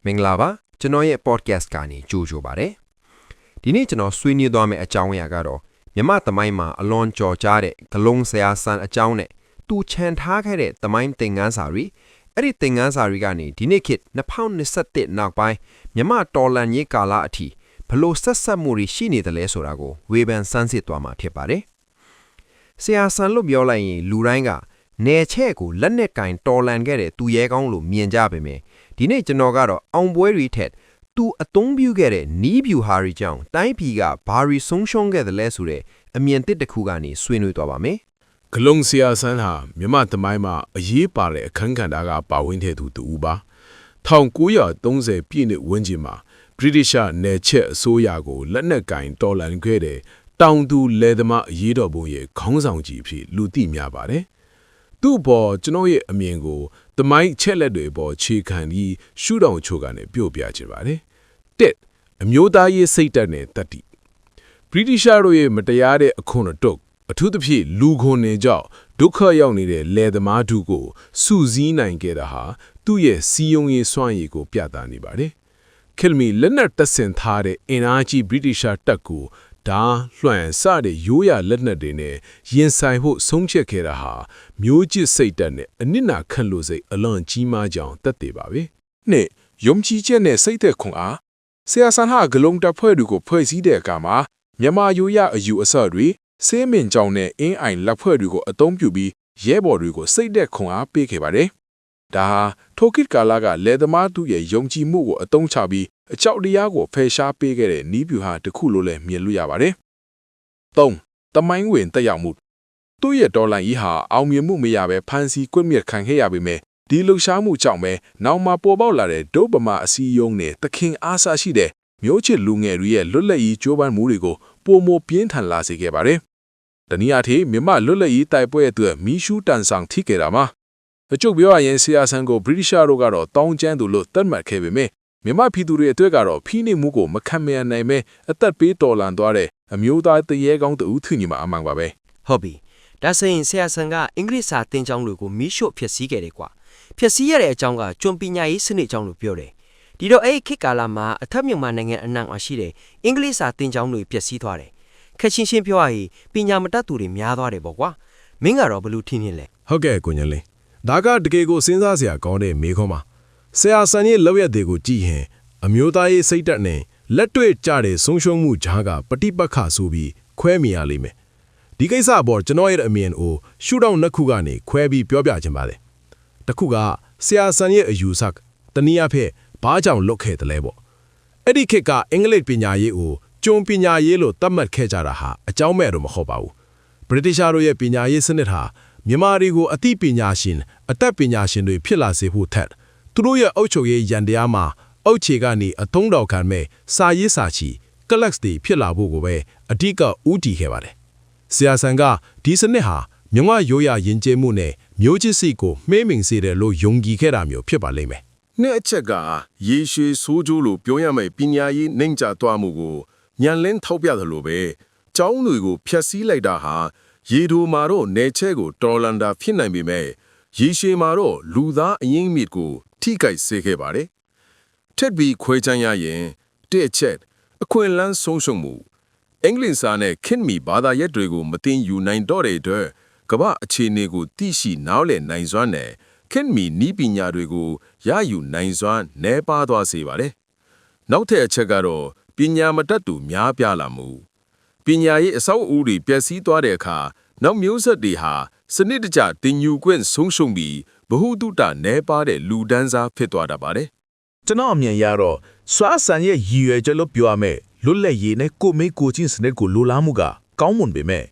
မင်္ဂလာပါကျွန်တော်ရဲ့ podcast ကနေကြိုဆိုပါရစေဒီနေ့ကျွန်တော်ဆွေးနွေးသွားမယ့်အကြောင်းအရာကတော့မြမသမိုင်းမှာအလွန်ကြော်ကြားတဲ့ဂလုံးဆရာဆန်အကြောင်းနဲ့သူခြံထားခဲ့တဲ့သမိုင်းသင်ခန်းစာတွေအဲ့ဒီသင်ခန်းစာတွေကနေဒီနေ့ခေတ်2021နောက်ပိုင်းမြမတော်လန်ရေးကာလအထိဘလို့ဆက်ဆက်မှုတွေရှိနေတယ်လဲဆိုတာကိုဝေဖန်စမ်းစစ်သွားမှာဖြစ်ပါတယ်ဆရာဆန်လို့ပြောလိုက်ရင်လူတိုင်းကနေချဲ့ကိုလက်နဲ့ကင်တော်လန်ခဲ့တဲ့သူရဲကောင်းလို့မြင်ကြပေမယ့်ဒီနေ့ကျွန်တော်ကတော့အောင်ပွဲတွေထက်သူအသုံးပြုခဲ့တဲ့နီးဗျူဟာတွေကြောင့်တိုင်းပြည်ကဘာရီဆုံးရှုံးခဲ့တယ်လဲဆိုတဲ့အမြင်သစ်တစ်ခုကနေဆွေးနွေးသွားပါမယ်ဂလုံဆရာဆန်းဟာမြမသမိုင်းမှာအရေးပါတဲ့အခန်းကဏ္ဍကပါဝင်တဲ့သူတူပါ1930ပြည့်နှစ်ဝန်းကျင်မှာဗြိတိရှနယ်ချက်အစိုးရကိုလက်နက်ကင်တော်လှန်ခဲ့တဲ့တောင်သူလယ်သမားအရေးတော်ပုံရဲ့ခေါင်းဆောင်ကြီးဖြစ်လူသိများပါတယ်သူ့ဘောကျွန်တော်ရဲ့အမြင်ကိုသမိုင်းချက်လက်တွေပေါ်ခြေခံပြီးရှုထောင့်ချို့ကနေပြုတ်ပြချင်ပါတယ်တစ်အမျိုးသားရေးစိတ်ဓာတ်နဲ့တတိဗြိတိရှတို့ရဲ့မတရားတဲ့အခွန်အတုတ်အထူးသဖြင့်လူခွန်နေကြောင့်ဒုက္ခရောက်နေတဲ့လယ်သမားတို့ကိုစုစည်းနိုင်ခဲ့တာဟာသူ့ရဲ့စီယုံရေးစွမ်းရည်ကိုပြသနေပါတယ်ခေတ်မီလက်နက်တပ်ဆင်ထားတဲ့အင်အားကြီးဗြိတိရှတပ်ကိုဒါလွှမ်းစတဲ့ရိုးရလက်နက်တွေနဲ့ရင်ဆိုင်ဖို့ဆုံးဖြတ်ခဲ့တာဟာမျိုးချစ်စိတ်ဓာတ်နဲ့အနစ်နာခံလို့စိတ်အလွန်ကြီးမားကြောင်သက်သေပါပဲ။နှစ်ယုံကြည်ချက်နဲ့စိတ်သက်ခွန်အားဆရာဆန်ဟာဂလုံတပ်ဖွဲ့တွေကိုဖွဲ့စည်းတဲ့အခါမှာမြန်မာရိုးရအယူအဆတွေစေးမင်ကြောင်နဲ့အင်းအိုင်လက်ဖွဲ့တွေကိုအသုံးပြုပြီးရဲဘော်တွေကိုစိတ်သက်ခွန်အားပေးခဲ့ပါတယ်။ဒါဟာထိုကိကာလာကလယ်သမားတို့ရဲ့ယုံကြည်မှုကိုအသုံးချပြီးအကြောက်တရားကိုဖယ်ရှားပေးခဲ့တဲ့နီးဗျူဟာတစ်ခုလိုလည်းမြင်လို့ရပါတယ်။၃တမိုင်းဝင်တက်ရောက်မှုသူ့ရဲ့ဒေါ်လာကြီးဟာအောင်မြင်မှုမရဘဲဖန်စီကွက်မြက်ခံခဲ့ရပေမဲ့ဒီလှုပ်ရှားမှုကြောင့်ပဲနောက်မှာပေါ်ပေါက်လာတဲ့ဒုဗမာအစည်းအရုံးနဲ့တခင်အားစားရှိတဲ့မျိုးချစ်လူငယ်တွေရဲ့လွတ်လပ်ရေးကြိုးပမ်းမှုတွေကိုပုံမပြင်းထန်လာစေခဲ့ပါတယ်။တနည်းအားဖြင့်မြမလွတ်လပ်ရေးတိုက်ပွဲအတွက်မီးရှူးတန်ဆောင်ထိခဲ့တာမှာအကျုပ်ပြောရရင်ဆရာဆန်ကိုဗြိတိရှတို့ကတော့တောင်းကျမ်းသူလို့သတ်မှတ်ခဲ့ပေမဲ့မြမပြည်သူတွေအတွက်ကတော့ဖိနှိပ်မှုကိုမခံမရနိုင်ပဲအသက်ပေးတော်လှန်သွားတဲ့အမျိုးသားတရေကောင်းတူထူညီမှာအမှန်ပါပဲဟုတ်ပြီဒါဆိုရင်ဆရာဆန်ကအင်္ဂလိပ်စာသင်ကျောင်းတွေကိုမီးရှို့ဖျက်ဆီးခဲ့တယ်ကွာဖျက်ဆီးရတဲ့အကြောင်းကကျွန်းပညာရေးစနစ်အကြောင်းလို့ပြောတယ်ဒီတော့အဲ့ဒီခေတ်ကာလမှာအထက်မြန်မာနိုင်ငံအနှံ့မှာရှိတဲ့အင်္ဂလိပ်စာသင်ကျောင်းတွေဖျက်ဆီးသွားတယ်ခက်ချင်းချင်းပြောရရင်ပညာမတတ်သူတွေများသွားတယ်ပေါ့ကွာမင်းကတော့ဘလို့ထင်နေလဲဟုတ်ကဲ့ကိုညလင်းဒါကတကယ်ကိုစဉ်းစားစရာကောင်းတဲ့မေးခွန်းပါဆရာဆန်ရဲ့လောက်ရတဲ့ကိုကြည့်ရင်အမျိုးသားရေးစိတ်ဓာတ်နဲ့လက်တွေ့ကြတဲ့ဆုံးရှုံးမှုကြားကပဋိပက္ခဆိုပြီးခွဲမြင်ရလိမ့်မယ်ဒီကိစ္စပေါ်ကျွန်တော်ရဲ့အမြင်ကိုရှုထောင့်နှစ်ခုကနေခွဲပြီးပြောပြချင်ပါတယ်တစ်ခုကဆရာဆန်ရဲ့အယူဆတနည်းအားဖြင့်ဘာကြောင့်လွတ်ခဲ့တယ်လဲပေါ့အဲ့ဒီခေတ်ကအင်္ဂလိပ်ပညာရေးကိုကျွန်းပညာရေးလို့သတ်မှတ်ခဲ့ကြတာဟာအကြောင်းမဲ့တော့မဟုတ်ပါဘူးဗြိတိရှတို့ရဲ့ပညာရေးစနစ်ဟာမြန်မာတွေကိုအသိပညာရှင်အတတ်ပညာရှင်တွေဖြစ်လာစေဖို့ထက်သူတို့ရဲ့အုပ်ချုပ်ရေးရန်တရားမှာအုပ်ချေကနေအသုံးတော်ခံမဲ့စာရေးစာချီကလပ်စ်တွေဖြစ်လာဖို့ကိုပဲအဓိကဦးတည်ခဲ့ပါတယ်ဆရာဆန်ကဒီစနစ်ဟာမြန်မာရိုးရာယဉ်ကျေးမှုနဲ့မျိုးချစ်စိတ်ကိုမှေးမှိန်စေတယ်လို့ယုံကြည်ခဲ့တာမျိုးဖြစ်ပါလိမ့်မယ်နှစ်အချက်ကရေရှည်ဆိုးကျိုးလို့ပြောရမယ့်ပညာရေးနှိမ့်ချသွားမှုကိုညံလင်းထောက်ပြတယ်လို့ပဲကျောင်းတွေကိုဖျက်ဆီးလိုက်တာဟာရေတိုမှာတော့နယ်ချဲကိုတော်လန်တာဖြစ်နိုင်ပေမဲ့ရေရှည်မှာတော့လူသားအရင်းမြစ်ကိုထိခိုက်စေခဲ့ပါတယ်ထက်ပြီးခွဲခြမ်းရရင်တစ်ချက်အခွင့်အလမ်းဆုံးရှုံးမှုအင်္ဂလိပ်စာနဲ့ခင်မီဘာသာရပ်တွေကိုမသိယူနိုင်တော့တဲ့အတွက်ကမ္ဘာအခြေအနေကိုသိရှိနားလည်နိုင်စွမ်းနဲ့ခင်မီနီးပညာတွေကိုရယူနိုင်စွမ်းနည်းပါးသွားစေပါတယ်နောက်ထပ်အချက်ကတော့ပညာမတတ်သူများပြားလာမှုပညာရေးအဆောက်အဦတွေပျက်စီးသွားတဲ့အခါနောက်မျိုးဆက်တွေဟာစနစ်တကျတင်ယူခွင့်ဆုံးရှုံးပြီးဗဟုသုတနည်းပါးတဲ့လူဒန်းစားဖြစ်သွားတာပါတယ်ကျွန်တော်အမြင်ရတော့စွာဆန်ရဲ့ရည်ရွယ်ချက်လို့ပြောရမယ်လွတ်လပ်ရေးနဲ့ကိုမေးကိုချင်းစနစ်ကိုလိုလားမှုကကောင်းမွန်ပေမဲ့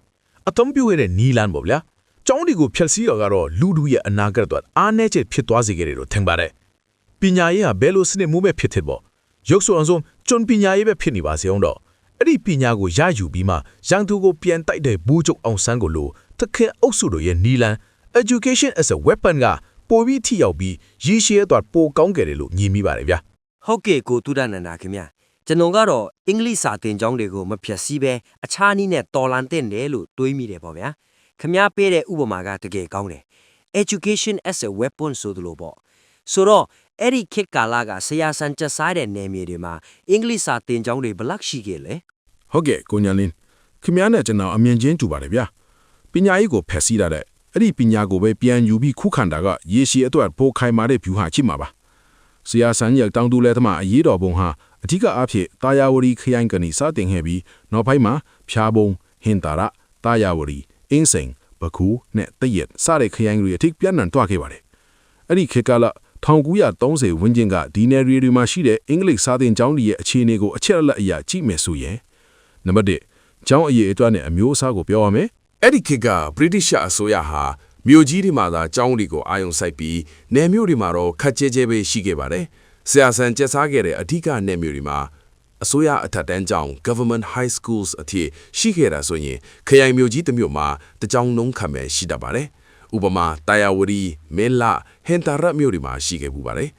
အသုံးပြုရတဲ့နီလန်ပေါ့ဗျာကျောင်းတွေကိုဖျက်ဆီးတော့လူတို့ရဲ့အနာဂတ်အတွက်အားနည်းချက်ဖြစ်သွားစေကြတယ်လို့ထင်ပါတယ်ပညာရေးဟာဘယ်လိုစနစ်မျိုးပဲဖြစ်ဖြစ်ပေါ့ရုပ်ဆိုအောင်ဆုံးကျွန်းပညာရေးပဲဖြစ်နေပါစေအောင်တော့အဲ့ဒီပညာကိုရယူပြီးမှရန်သူကိုပြန်တိုက်တဲ့ဘူးကျုပ်အောင်ဆန်းကိုလိုတခင်အုပ်စုတို့ရဲ့နီလန် education as a weapon ကပိုပြီးထိရောက်ပြီးရည်ရှည်အတွက်ပိုကောင်းကြတယ်လို့ညီမိပါတယ်ဗျာဟုတ်ကဲ့ကိုတူဒနန္ဒာခင်ဗျာကျွန်တော်ကတော့အင်္ဂလိပ်စာသင်ကျောင်းတွေကိုမဖျက်ဆီးပဲအခြားနည်းနဲ့တော်လန်တဲ့တယ်လို့တွေးမိတယ်ပေါ့ဗျာခင်ဗျားပေးတဲ့ဥပမာကတကယ်ကောင်းတယ် education as a weapon ဆိုသလိုပေါ့ဆိုတော့ အဲ့ဒီခေတ်ကာလကဆရာဆန်ကျက်စားတဲ့နယ်မြေတွေမှာအင်္ဂလိပ်စာသင်ကျောင်းတွေဘယ်လောက်ရှိခဲ့လဲ ဟုတ်ကဲ့ကိုညာလင်းခင်ဗျားနဲ့ကျွန်တော်အမြင်ချင်းတူပါတယ်ဗျာပညာရေးကိုဖျက်ဆီးရတဲ့အဲ့ဒီပညာကိုပဲပြန်ယူပြီးခုခံတာကရေရှည်အတွက်ပိုခိုင်မာတဲ့ view ဟာရှိမှာပါဆရာဆန်ရဲ့တောင်တူလဲသမားအရေးတော်ပုံဟာအထူးအားဖြင့်တာယာဝတီခရိုင်ကနေစတင်ခဲ့ပြီးနောက်ပိုင်းမှာဖြားပုံဟင်တာရတာယာဝတီအင်းစိန်ပကူနဲ့တရက်စတဲ့ခရိုင်တွေအထိပြန့်နှံ့သွားခဲ့ပါတယ်အဲ့ဒီခေတ်ကလ1930ဝန်းကျင်ကဒီနယ်ရီတွေမှာရှိတဲ့အင်္ဂလိပ်စာသင်ကျောင်းတွေရဲ့အခြေအနေကိုအချက်အလက်အရကြည့်မယ်ဆိုရင်နံပါတ်1ကျောင်းအရေးအတွက်နဲ့အမျိုးအစားကိုပြောရမယ်အဲ့ဒီခေတ်က British အစိုးရဟာမြို့ကြီးတွေမှာသာကျောင်းတွေကိုအာရုံစိုက်ပြီးနယ်မြို့တွေမှာတော့ခက်ကြဲကြဲပဲရှိခဲ့ပါတယ်ဆရာဆန်ကျက်စားခဲ့တဲ့အဓိကနယ်မြို့တွေမှာအစိုးရအထက်တန်းကျောင်း Government High Schools အထိရှိခဲ့တာဆိုရင်ခရိုင်မြို့ကြီးတစ်မြို့မှာတကျောင်းလုံးခန့်ပဲရှိတတ်ပါတယ်ဥပမာတာယာဝတီမဲလဟင်တာရမြို့တွေမှာရှိခဲ့ပူပါတယ်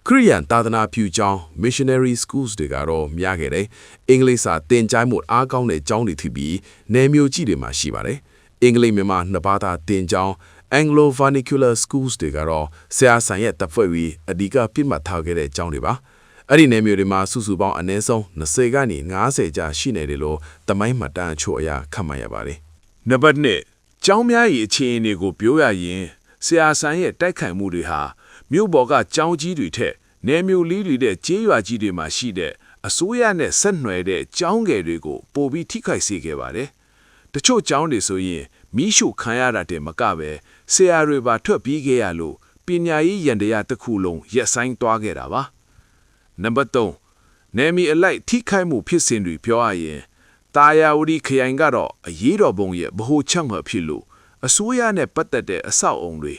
ခရိယန်သာသနာပြုကျောင်း Missionary Schools တွေကတော့များခဲ့တယ်အင်္ဂလိပ်စာသင်ကြားမှုအားကောင်းတဲ့ကျောင်းတွေဖြစ်ပြီးနယ်မြို့ကြီးတွေမှာရှိပါတယ်အင်္ဂလိပ်မြန်မာနှစ်ဘာသာသင်ကျောင်း Anglo Vernacular Schools တွေကတော့ဆရာဆန်ရဲ့တပ်ဖွဲ့ပြီးအဓိကပြစ်မှတ်ထားခဲ့တဲ့ကျောင်းတွေပါအဲ့ဒီနယ်မြေတွေမှာစုစုပေါင်းအနည်းဆုံး20ကနေ90ကြာရှိနေတယ်လို့တမိုင်းမှတ်တမ်းအချို့အရာခန့်မှန်းရပါတယ်နံပါတ်1ကျောင်းများ၏အခြေအနေကိုပြောရရင်ဆရာဆန်ရဲ့တိုက်ခိုက်မှုတွေဟာမြို့ပေါ်ကကျောင်းကြီးတွေထက်နယ်မြို့လေးတွေတဲ့ကျေးရွာကြီးတွေမှာရှိတဲ့အစိုးရနဲ့ဆက်နွယ်တဲ့ကျောင်းငယ်တွေကိုပိုပြီးထိခိုက်စေခဲ့ပါတယ်တချို့ကျောင်းတွေဆိုရင်မိရှုခံရတာတည်းမကပဲဆရာတွေပါထွက်ပြေးခဲ့ရလို့ပညာရေးရန်တရားတစ်ခုလုံးရက်ဆိုင်သွားခဲ့တာပါနံပါတ်3နယ်မြေအလိုက်ထိခိုက်မှုဖြစ်စဉ်တွေပြောရရင်တာယာဝတီခရိုင်ကတော့အရေးတော်ပုံရဲ့ဗဟိုချက်မှဖြစ်လို့အစိုးရနဲ့ပတ်သက်တဲ့အဆောက်အုံတွေ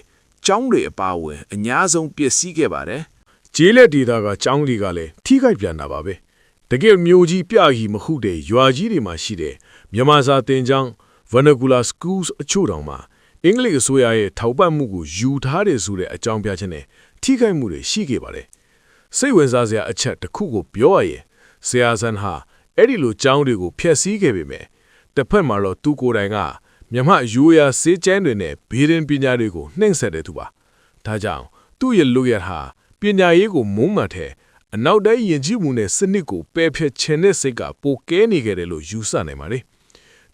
ကျောင်းတွေအပါအဝင်အများဆုံးပျက်စီးခဲ့ပါတယ်ကျေးလက်ဒေသကကျောင်းတွေကလည်းထိခိုက်ပြန်တာပါပဲတကယ်မျိုးကြီးပြကြီးမဟုတ်တဲ့ရွာကြီးတွေမှာရှိတဲ့မြန်မာစာသင်ကျောင်း Vernacular Schools အချို့တောင်မှာအင်္ဂလိပ်အစိုးရရဲ့ထောက်ပံ့မှုကိုယူထားတယ်ဆိုတဲ့အကြောင်းပြချက်နဲ့ထိခိုက်မှုတွေရှိခဲ့ပါတယ်စိတ်ဝင်စားစရာအချက်တစ်ခုကိုပြောရရင်ဆရာဆန်ဟာအဲ့ဒီလိုကျောင်းတွေကိုဖျက်ဆီးခဲ့ပေမဲ့တစ်ဖက်မှာတော့သူကိုယ်တိုင်ကမြန်မာရိုးရာစေးကျန်းတွေနဲ့ဘေးရင်ပညာတွေကိုနှိမ့်ဆက်တဲ့သူပါဒါကြောင့်သူ့ရဲ့လူရဟာပညာရေးကိုမုန်းမှန်တဲ့အနောက်တိုင်းယဉ်ကျေးမှုနဲ့စနစ်ကိုပယ်ဖျက်ခြင်းတဲ့စိတ်ကပိုကဲနေခဲ့တယ်လို့ယူဆနိုင်ပါတယ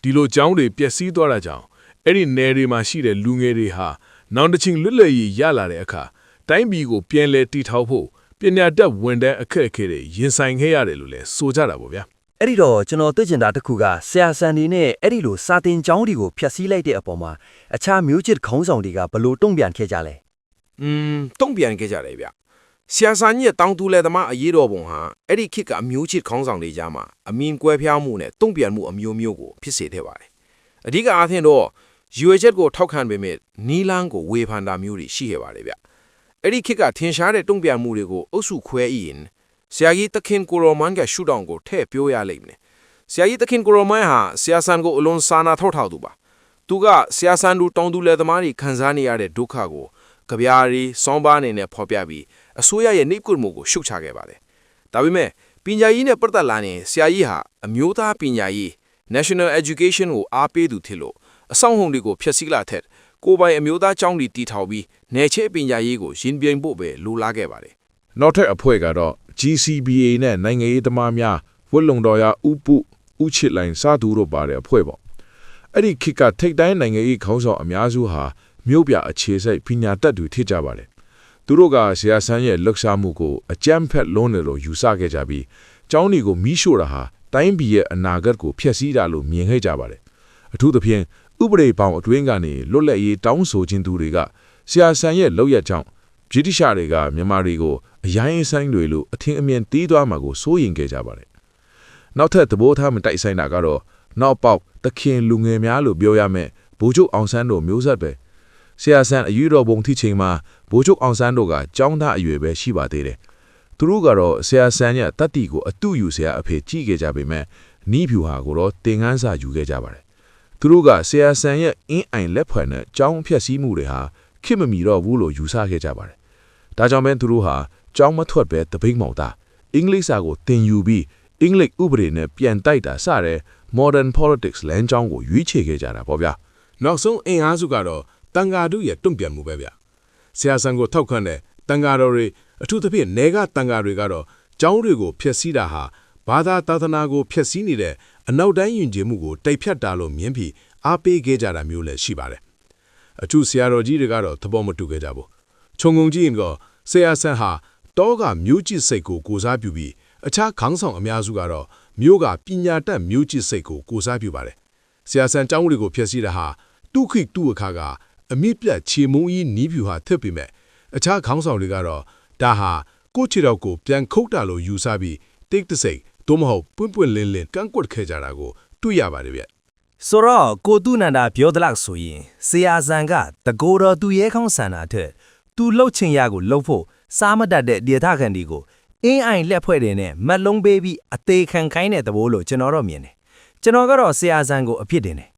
်ဒီလိုကျောင်းတွေပျက်စီးသွားတာကြောင့်အဲ့ဒီနယ်တွေမှာရှိတဲ့လူငယ်တွေဟာနောက်တစ်ချိန်လွတ်လပ်ရေးရလာတဲ့အခါတိုင်းပြည်ကိုပြန်လည်တည်ထောင်ဖို့ပညာတတ်ဝန်ထမ်းအခက်အခဲတွေရင်ဆိုင်ခဲ့ရတယ်လို့လည်းဆိုကြတာပေါ့ဗျာအဲ့ဒီတော့ကျွန်တော်သိချင်တာတစ်ခုကဆရာဆန်ဒီနဲ့အဲ့ဒီလိုစာတင်ကျောင်းတွေကိုဖျက်ဆီးလိုက်တဲ့အပေါ်မှာအခြားမျိုးချစ်ခေါင်းဆောင်တွေကဘယ်လိုတုံ့ပြန်ခဲ့ကြလဲတုံ့ပြန်ခဲ့ကြတယ်ဗျဆရာဆန်ရဲ့တောင်တူလဲသမားအရေးတော်ပုံဟာအဲ့ဒီခေတ်ကအမျိုးချစ်ခေါင်းဆောင်တွေကြားမှာအမင်ကွဲပြားမှုနဲ့တုံ့ပြန်မှုအမျိုးမျိုးကိုဖြစ်စေခဲ့ပါတယ်အဓိကအားဖြင့်တော့ UHS ကိုထောက်ခံပေမဲ့နီလန်းကိုဝေဖန်တာမျိုးတွေရှိခဲ့ပါတယ်ဗျအဲ့ဒီခေတ်ကထင်ရှားတဲ့တုံ့ပြန်မှုတွေကိုအုပ်စုခွဲရင်ဆရာကြီးတခင်ကိုရိုမန်ကရှုထောင့်ကိုထည့်ပြောရလိမ့်မယ်ဆရာကြီးတခင်ကိုရိုမန်ဟာဆရာဆန်ကိုအလွန်စာနာထောက်ထားသူပါသူကဆရာဆန်တို့တောင်တူလဲသမားတွေခံစားနေရတဲ့ဒုက္ခကိုကြပြားရီစောင်းပါးအနေနဲ့ဖော်ပြပြီးအစိုးရရဲ့နှိပ်ကွပ်မှုကိုရှုတ်ချခဲ့ပါတယ်ဒါပေမဲ့ပညာရေးနဲ့ပတ်သက်လာရင်ဆရာကြီးဟာအမျိုးသားပညာရေး National Education ကိုအားပေးသူဖြစ်လို့အဆောင်ဟုံတွေကိုဖျက်ဆီးလာတဲ့ကိုယ်ပိုင်အမျိုးသားကျောင်းတွေတည်ထောင်ပြီးနယ်ချဲပညာရေးကိုရင်ပြိုင်ဖို့ပဲလိုလားခဲ့ပါတယ်နောက်ထပ်အဖွဲ့ကတော့ GCBA နဲ့နိုင်ငံရေးသမားများဝတ်လုံတော်ရဥပုဥချစ်လိုင်စသူတို့ပါတဲ့အဖွဲ့ပေါ့အဲ့ဒီခေတ်ကထိတ်တိုင်းနိုင်ငံရေးခေါင်းဆောင်အများစုဟာမြို့ပြအခြေစိုက်ပညာတတ်သူဖြစ်ကြပါတယ်သူတို့ကဆရာဆန်းရဲ့လှုပ်ရှားမှုကိုအကြမ်းဖက်လုံးတယ်လို့ယူဆခဲ့ကြပြီးကျောင်းတွေကိုမီးရှို့တာဟာတိုင်းပြည်ရဲ့အနာဂတ်ကိုဖျက်ဆီးတာလို့မြင်ခဲ့ကြပါတယ်အထူးသဖြင့်ဥပဒေပေါင်းအတွင်းကနေလွတ်လပ်ရေးတောင်းဆိုခြင်းသူတွေကဆရာဆန်းရဲ့လုပ်ရကြောင်းဗြိတိရှတွေကမြန်မာတွေကိုအရိုင်းအဆိုင်တွေလို့အထင်အမြင်တီးသွားမှာကိုစိုးရိမ်ခဲ့ကြပါတယ်နောက်ထပ်သဘောထားမတိုက်ဆိုင်တာကတော့နောက်ပေါက်တခင်လူငယ်များလို့ပြောရမယ်ဗိုလ်ချုပ်အောင်ဆန်းတို့မျိုးဆက်ပဲဆရာဆန်းအယူတော်ပုံထိချိန်မှာဗိုလ်ချုပ်အောင်ဆန်းတို့ကကျောင်းသားအရွယ်ပဲရှိပါသေးတယ်သူတို့ကတော့ဆရာဆန်းရဲ့တတ်တီကိုအတုယူဆရာအဖေကြည့်ခဲ့ကြပေမဲ့နီးဖြူဟာကိုတော့တင်ငန်းစာယူခဲ့ကြပါတယ်သူတို့ကဆရာဆန်းရဲ့အင်းအိုင်လက်ဖွယ်နဲ့ကျောင်းဖျက်ဆီးမှုတွေဟာခေတ်မမီတော့ဘူးလို့ယူဆခဲ့ကြပါတယ်ဒါကြောင့်ပဲသူတို့ဟာကျောင်းမထွက်ပဲတပိတ်မောက်တာအင်္ဂလိပ်စာကိုသင်ယူပြီးအင်္ဂလိပ်ဥပဒေနဲ့ပြန်တိုက်တာစတဲ့ modern politics လမ်းကြောင်းကိုရွေးချယ်ခဲ့ကြတာပေါ့ဗျာနောက်ဆုံးအင်အားစုကတော့တန်ဃာတို့ရဲ့တုံ့ပြန်မှုပဲဗျဆရာဆန်ကိုထောက်ခံတဲ့ တန်ဃာတော်တွေအထူးသဖြင့်နေကတန်ဃာတွေကတော့ကျောင်းတွေကိုဖျက်ဆီးတာဟာဘာသာသာသနာကိုဖျက်ဆီးနေတဲ့အနောက်တိုင်းယဉ်ကျေးမှုကိုတိုက်ဖြတ်တာလို့မြင်ပြီးအားပေးခဲ့ကြတာမျိုးလည်းရှိပါတယ်အထူးဆရာတော်ကြီးတွေကတော့သဘောမတူခဲ့ကြဘူးခြုံငုံကြည့်ရင်ကဆရာဆန်ဟာတောကမျိုးချစ်စိတ်ကိုကိုစားပြုပြီးအခြားခေါင်းဆောင်အများစုကတော့မျိုးကပညာတတ်မျိုးချစ်စိတ်ကိုကိုစားပြုပါတယ်ဆရာဆန်ကျောင်းတွေကိုဖျက်ဆီးတာဟာတုခိတုအခါကအမြင့်ပြတ်ခြေမုံကြီးနီးပြူဟာထပ်ပြီးမဲ့အခြားခေါင်းဆောင်တွေကတော့ဒါဟာကိုချီတော်ကိုပြန်ခုတ်တာလို့ယူဆပြီးတိတ်တဆိတ်သို့မဟုတ်ပွင့်ပွင့်လင်းလင်းကန့်ကွက်ခဲ့ကြတာကိုတွေ့ရပါတယ်ဗျဆိုတော့ကိုတုနန္ဒာပြောသလောက်ဆိုရင်ဆရာဇန်ကတကိုယ်တော်သူရဲခေါင်းဆန္ဒထက်သူလှုပ်ချင်ရကိုလှုပ်ဖို့စားမတတ်တဲ့ဒေသခံတွေကိုအင်းအိုင်လက်ဖွဲ့တယ်နဲ့မတ်လုံးပေးပြီးအသေးခံခိုင်းတဲ့သဘောလို့ကျွန်တော်တော့မြင်တယ်ကျွန်တော်ကတော့ဆရာဇန်ကိုအဖြစ်တင်တယ်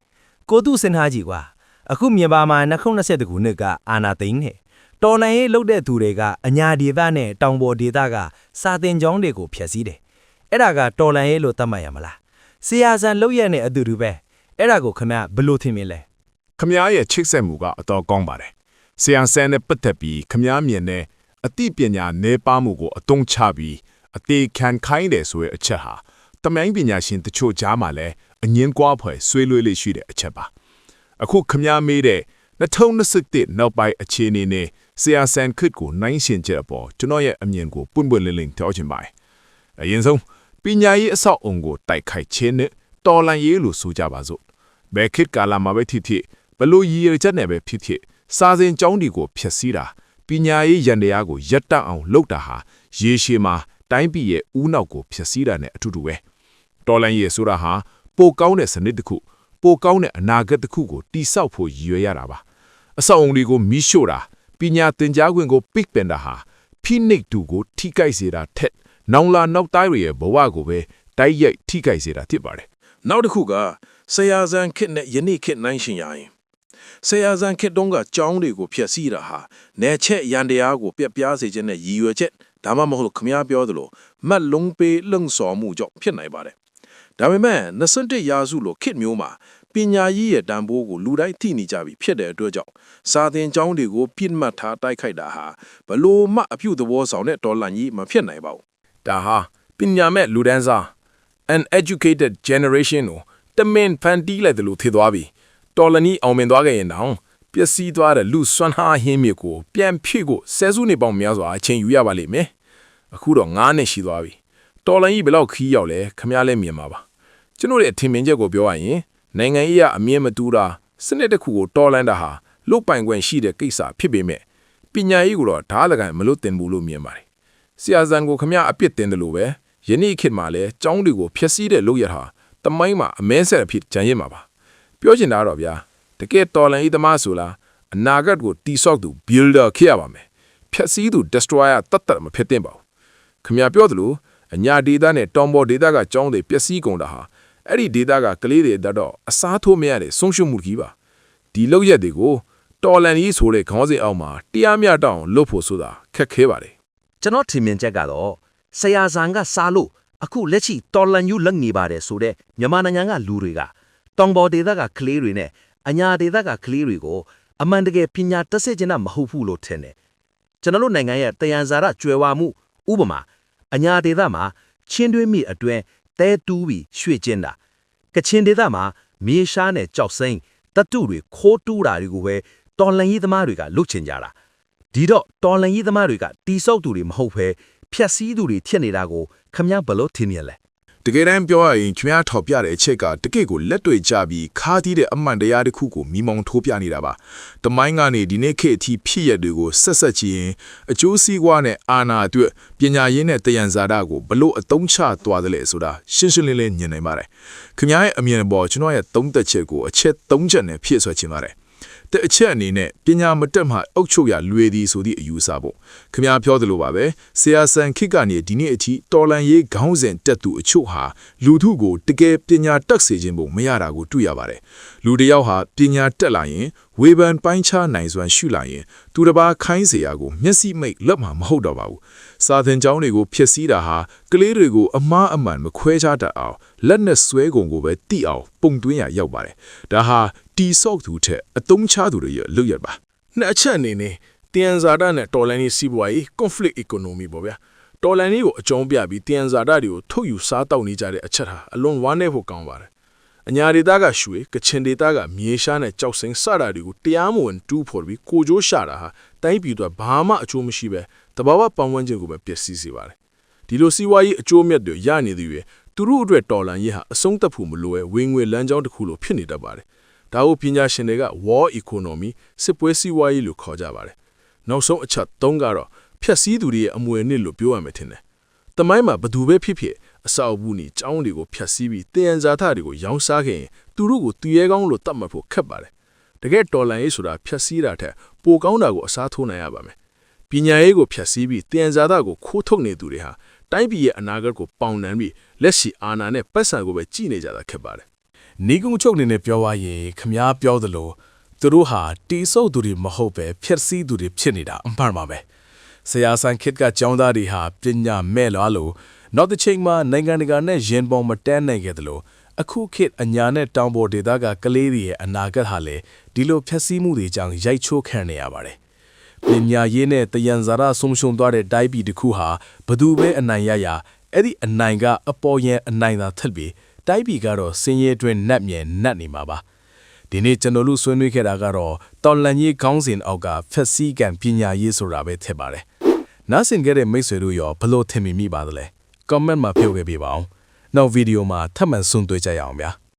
ကိုတုစင်ထားကြည့်ကွာအခုမြန်မာမှာ2020ခုနှစ်ကအာနာသိန်းနဲ့တော်လန်ရေးလှုပ်တဲ့သူတွေကအညာဒေသနဲ့တောင်ပေါ်ဒေသကစာတင်ကျောင်းတွေကိုဖျက်ဆီးတယ်အဲ့ဒါကတော်လန်ရေးလို့သတ်မှတ်ရမလားဆရာဇန်လှုပ်ရတဲ့အတူတူပဲအဲ့ဒါကိုခမဘလို့ထင်မြင်လဲ ခမရဲ့ချိတ်ဆက်မှုကအတော်ကောင်းပါတယ်ဆရာဆန်နဲ့ပတ်သက်ပြီးခမမြင်တဲ့အသိပညာနေပါမှုကိုအသုံးချပြီးအသေးခံခိုင်းတယ်ဆိုတဲ့အချက်ဟာတမိုင်းပညာရှင်တချို့ကြားမှာလည်းအငင်းကွာဖွယ်ဆွေးနွေးလေးရှိတဲ့အချက်ပါအခုခမမေးတဲ့2021နောက်ပိုင်းအခြေအနေနဲ့ဆရာဆန်ခစ်ကိုနိုင်ရှင်ချက်ပေါ်ကျွန်တော်ရဲ့အမြင်ကိုပွင့်ပွင့်လင်းလင်းပြောချင်ပါတယ်အရင်ဆုံးပညာရေးအဆောက်အုံကိုတိုက်ခိုက်ခြင်းနဲ့တော်လန်ရေးလို့ဆိုကြပါစို့ဘယ်ခေတ်ကာလမှာပဲဖြစ်ဖြစ်ဘလို့ရည်ရချက်နဲ့ပဲဖြစ်ဖြစ်စာစဉ်ကျောင်းတွေကိုဖျက်ဆီးတာပညာရေးရန်တရားကိုရပ်တန့်အောင်လုပ်တာဟာရေရှည်မှာတိုင်းပြည်ရဲ့ဦးနောက်ကိုဖျက်ဆီးတာနဲ့အထူးတူပဲတော်လန်ရေးဆိုတာဟာပိုကောင်းတဲ့စနစ်တစ်ခုပိုကောင်းတဲ့အနာဂတ်တစ်ခုကိုတိဆောက်ဖို့ရည်ရွယ်ရတာပါအဆောက်အုံတွေကိုမီးရှို့တာပညာသင်ကြားခွင့်ကိုပိတ်ပင်တာဟာဖိနှိပ်သူကိုထိခိုက်စေတာထက်နောင်လာနောက်တိုင်းရဲ့ဘဝကိုပဲတိုက်ရိုက်ထိခိုက်စေတာဖြစ်ပါတယ်နောက်တစ်ခုကဆရာဇန်ခစ်နဲ့ယနေ့ခစ်နိုင်ရှင်ရရင်ဆရာဇန်ခစ်တုံးကကျောင်းတွေကိုဖျက်ဆီးတာဟာနယ်ချက်ရန်တရားကိုပြက်ပြားစေခြင်းနဲ့ရည်ရွယ်ချက်ဒါမှမဟုတ်ခမည်းပြောသလိုမတ်လုံးပေးလုံဆော်မှုကြောင့်ဖြစ်နိုင်ပါတယ်ဒါပေမဲ့21ရာစုလိုခစ်မျိုးမှာပညာရေးရဲ့တန်ဖိုးကိုလူတိုင်းသိနေကြပြီဖြစ်တဲ့အတွက်ကြောင့်စာသင်ကျောင်းတွေကိုပြစ်မှတ်ထားတိုက်ခိုက်တာဟာဘလို့မှအပြုသဘောဆောင်တဲ့တော်လှန်ရေးမဖြစ်နိုင်ပါဘူးဒါဟာပညာမဲ့လူဒန်းစား an educated generation ကိုတမင်ဖန်တီးလိုက်တယ်လို့ထင်သွားပြီတော်လနီအောင်မြင်သွားခဲ့ရင်တောင်ပျက်စီးသွားတဲ့လူစွမ်းအားဟင်းမြစ်ကိုပြန်ဖြည့်ကိုဆယ်စုနှစ်ပေါင်းများစွာအချိန်ယူရပါလိမ့်မယ်အခုတော့9နှစ်ရှိသွားပြီတော်လန်ကြီးဘယ်လောက်ခီးရောက်လဲခမရလဲမြင်ပါပါကျွန်တော်ရဲ့အထင်မြင်ချက်ကိုပြောရရင်နိုင်ငံရေးအမြင်မတူတာစနစ်တစ်ခုကိုတော်လန်တာဟာလုတ်ပိုင်ခွင့်ရှိတဲ့ကိစ္စဖြစ်ပေမဲ့ပညာရေးကိုတော့ဓာတ်လကန်မလို့တင်ဘူးလို့မြင်ပါတယ်ဆရာဇန်ကိုခမရအပြစ်တင်တယ်လို့ပဲယနေ့ခေတ်မှာလည်းကျောင်းတွေကိုဖျက်ဆီးတဲ့လုပ်ရတာတမိုင်းမှာအမဲဆက်အဖြစ်ကြံရစ်မှာပါပြောချင်တာတော့ဗျာတကယ်တော်လန်ဤသမားဆိုလားအနာဂတ်ကိုတိဆောက်သူ builder ဖြစ်ရပါမယ်ဖျက်ဆီးသူ destroyer တတ်မဖြစ်သင့်ပါဘူးခင်ဗျာပြောသလိုအညာဒေတာနဲ့တောင်ပေါ်ဒေတာကကျောင်းတွေပျက်စီးကုန်တာဟာအဲ့ဒီဒေတာကကလေးတွေတော့အစားထိုးမရတဲ့ဆုံးရှုံးမှုကြီးပါဒီလောက်ရက်တွေကိုတော်လန်ကြီးဆိုတဲ့ခေါင်းစဉ်အောက်မှာတရားမျှတောင်းလုပ်ဖို့ဆိုတာခက်ခဲပါတယ် ကျွန်တော်ထင်မြင်ချက်ကတော့ဆရာဇန်ကစားလို့အခုလက်ရှိတော်လန်ယူလက်နေပါတယ်ဆိုတဲ့မြန်မာနိုင်ငံကလူတွေကတောင်ပေါ်ဒေသကကလေးတွေနဲ့အညာဒေသကကလေးတွေကိုအမှန်တကယ်ပညာတက်စေချင်တာမဟုတ်ဘူးလို့ထင်တယ်ကျွန်တော်တို့နိုင်ငံရဲ့တယံဇာရကျွယ်ဝမှုဥပမာအညာဒေသမှာချင်းတွင်းမိအတွင်းတဲတူးပြီးရွှေ့ကျင်းတာကချင်ဒေသမှာမြေရှားနဲ့ကြောက်စိမ့်တတုတွေခိုးတူးတာတွေကိုပဲတော်လန်ကြီးသမားတွေကလုတ်ချင်ကြတာဒီတော့တော်လန်ကြီးသမားတွေကတီဆောက်သူတွေမဟုတ်ဘဲဖြက်စီးသူတွေဖြစ်နေတာကိုခမရဘလို့ထင်ရလဲတကယ်တမ်းပြောရရင်ခင်ဗျားထောက်ပြတဲ့အချက်ကတကယ့်ကိုလက်တွေ့ကြပြီးခါးသီးတဲ့အမှန်တရားတစ်ခုကိုမိမောင်ထိုးပြနေတာပါတမိုင်းကနေဒီနေ့ခေတ်အထိဖြစ်ရတွေကိုဆက်ကြည့်ရင်အကျိုးစီးပွားနဲ့အာဏာအတွက်ပညာရေးနဲ့တယံဇာတာကိုဘလို့အသုံးချသွားတယ်လဲဆိုတာရှင်းရှင်းလင်းလင်းမြင်နိုင်ပါတယ်ခင်ဗျားရဲ့အမြင်ပေါ်ကျွန်တော်ရဲ့သုံးသက်ချက်ကိုအချက်၃ချက်နဲ့ဖြည့်ဆွဲချင်ပါတယ်တဲ့အချက်အနေနဲ့ပညာမတက်မှအုပ်ချုပ်ရလွယ်သည်ဆိုသည့်အယူဆပေါ့ခင်ဗျားပြောသလိုပါပဲဆရာဆန်ခစ်ကနေဒီနေ့အထိတော်လန်ရေးခေါင်းစဉ်တက်သူအချို့ဟာလူထုကိုတကယ်ပညာတက်စေခြင်းပုံမရတာကိုတွေ့ရပါတယ်လူတစ်ယောက်ဟာပညာတက်လာရင်ဝေဖန်ပိုင်းခြားနိုင်စွမ်းရှုလာရင်သူတစ်ပါးခိုင်းเสียကိုမျက်စိမိတ်လက်မှာမဟုတ်တော့ပါဘူးစာသင်ကျောင်းတွေကိုဖျက်ဆီးတာဟာကလေးတွေကိုအမားအမှန်မခွဲခြားတတ်အောင်လက်နဲ့ဆွဲကုန်ကိုပဲတိအောင်ပုံသွင်းရရောက်ပါတယ်ဒါဟာတီဆော့သူထက်အသုံးချသူတွေရဲ့လုပ်ရပါနှစ်အချက်အနေနဲ့တ န်စာတာနဲ့တော်လန်ရေးစီးပွားရေး conflict economy ပေါ့ဗျာတော်လန်ရေးကိုအကြောင်းပြပြီးတန်စာတာတွေကိုထုတ်ယူစားတောက်နေကြတဲ့အချက်ဟာအလွန်ဝမ်းနည်းဖို့ကောင်းပါတယ်အညာဒေသကရွှေကချင်ဒေသကမြေရှားနဲ့ကြောက်စင်စတာတွေကိုတရားမဝင်တူးဖော်ပြီးကိုကြိုးရှာတာဟာတိုင်းပြည်အတွက်ဘာမှအကျိုးမရှိပဲတဘာဝပတ်ဝန်းကျင်ကိုပဲပျက်စီးစေပါတယ်ဒီလိုစီးပွားရေးအကျိုးမြတ်တွေရနေသည်တွေသူတို့အတွက်တော်လန်ရေးဟာအဆုံးသတ်ဖို့မလိုပဲဝင်ငွေလမ်းကြောင်းတစ်ခုလိုဖြစ်နေတတ်ပါတယ်ဒါကိုပညာရှင်တွေက war economy စစ်ပွဲစီးပွားရေးလို့ခေါ်ကြပါတယ်နောက်ဆုံးအချက်၃ကတော့ဖြက်စီးသူတွေရဲ့အမွေအနှစ်လို့ပြောရမယ်ထင်တယ်တမိုင်းမှာဘသူပဲဖြစ်ဖြစ်အဆောက်အဦနေကျောင်းတွေကိုဖြက်စီးပြီးတန်ဇာထတွေကိုရောင်းစားခဲ့ရင်သူတို့ကိုသူရဲကောင်းလို့တတ်မှတ်ဖို့ခက်ပါတယ်တကယ်တော်လန်ရေးဆိုတာဖြက်စီးတာထက်ပိုကောင်းတာကိုအစားထိုးနိုင်ရပါမယ်ပညာရေးကိုဖြက်စီးပြီးတန်ဇာထကိုခိုးထုတ်နေသူတွေဟာတိုင်းပြည်ရဲ့အနာဂတ်ကိုပေါင်နှံပြီးလက်ရှိအာဏာနဲ့ပတ်စံကိုပဲကြည်နေကြတာခက်ပါတယ်နီးကုန်းချုပ်နေနဲ့ပြောရရင်ခမားပြောသလိုသူတို့ဟာတီဆုပ်သူတွေမဟုတ်ပဲဖြက်စီးသူတွေဖြစ်နေတာအမှန်ပါပဲဆရာဆန်ခစ်ကကျောင်းသားတွေဟာပညာမဲ့လာလို့နောက်တစ်ချိန်မှာနိုင်ငံတကာနဲ့ရင်ပုံမတန်းနိုင်ခဲ့သလိုအခုခေတ်အညာနဲ့တောင်ပေါ်ဒေသကကလေးတွေရဲ့အနာဂတ်ဟာလည်းဒီလိုဖြက်စီးမှုတွေကြောင့်ရိုက်ချိုးခံနေရပါတယ်ပညာရေးနဲ့တယံဇာရဆုံးရှုံးသွားတဲ့တိုင်းပြည်တစ်ခုဟာဘသူပဲအနိုင်ရရအဲ့ဒီအနိုင်ကအပေါ်ယံအနိုင်သာထက်ပြီးတိုင်းပြည်ကတော့စင်ရဲတွင်နတ်မြဲနတ်နေမှာပါဒီနေ့ကျွန်တော်တို့ဆွေးနွေးခဲ့တာကတော့တော်လန်ကြီးခေါင်းစဉ်အောက်ကဖက်စီးကန်ပညာရေးဆိုတာပဲထင်ပါတယ်နားဆင်ခဲ့တဲ့မိတ်ဆွေတို့ရောဘလို့ထင်မိပါသလဲ comment မှာပြောခဲ့ပေးပါအောင်နောက်ဗီဒီယိုမှာထပ်မံဆွေးနွေးကြရအောင်ဗျာ